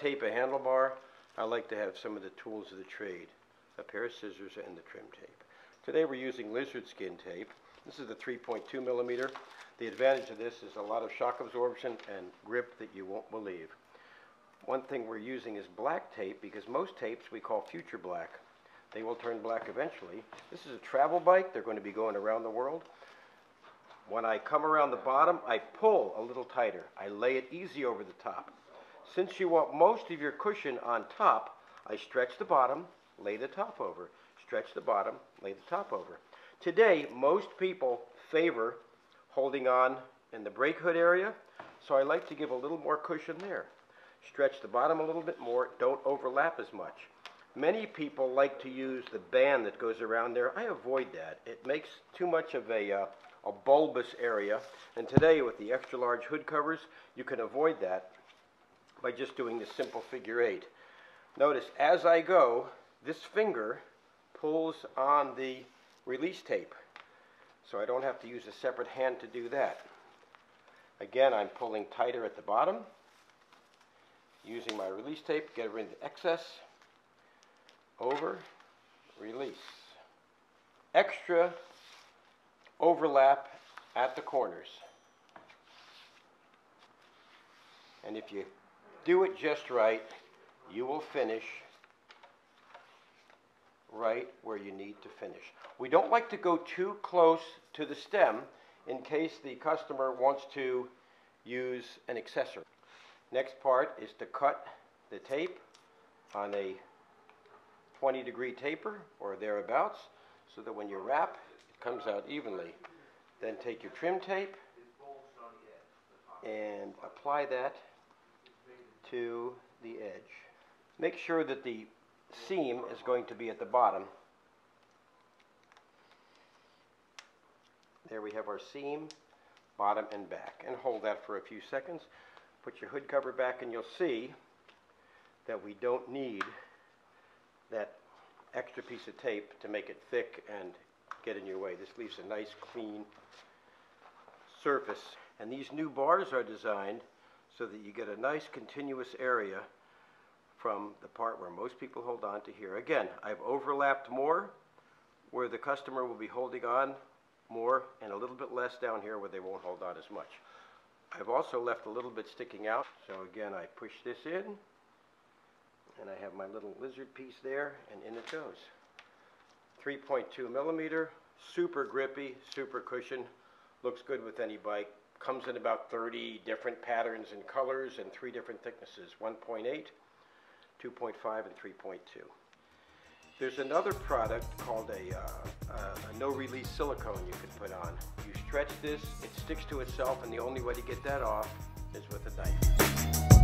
tape a handlebar, I like to have some of the tools of the trade, a pair of scissors and the trim tape. Today we're using lizard skin tape. This is the 3.2 millimeter. The advantage of this is a lot of shock absorption and grip that you won't believe. One thing we're using is black tape because most tapes we call future black. They will turn black eventually. This is a travel bike. They're going to be going around the world. When I come around the bottom, I pull a little tighter. I lay it easy over the top. Since you want most of your cushion on top, I stretch the bottom, lay the top over. Stretch the bottom, lay the top over. Today, most people favor holding on in the brake hood area, so I like to give a little more cushion there. Stretch the bottom a little bit more, don't overlap as much. Many people like to use the band that goes around there. I avoid that. It makes too much of a bulbous area, and today with the extra large hood covers, you can avoid that by just doing the simple figure 8. Notice as I go, this finger pulls on the release tape, so I don't have to use a separate hand to do that. Again, I'm pulling tighter at the bottom, using my release tape, get rid of the excess, over, release. Extra overlap at the corners. And if you do it just right, you will finish right where you need to finish. We don't like to go too close to the stem in case the customer wants to use an accessory. Next part is to cut the tape on a 20-degree taper or thereabouts so that when you wrap, it comes out evenly. Then take your trim tape and apply that to the edge. Make sure that the seam is going to be at the bottom. There we have our seam, bottom and back, and hold that for a few seconds. Put your hood cover back and you'll see that we don't need that extra piece of tape to make it thick and get in your way. This leaves a nice clean surface. And these new bars are designed so that you get a nice continuous area from the part where most people hold on to here. Again, I've overlapped more where the customer will be holding on more and a little bit less down here where they won't hold on as much. I've also left a little bit sticking out. So again, I push this in and I have my little lizard piece there and in it goes. 3.2 millimeter, super grippy, super cushion, looks good with any bike. Comes in about 30 different patterns and colors and 3 different thicknesses, 1.8, 2.5, and 3.2. There's another product called a no-release silicone you can put on. You stretch this, it sticks to itself, and the only way to get that off is with a knife.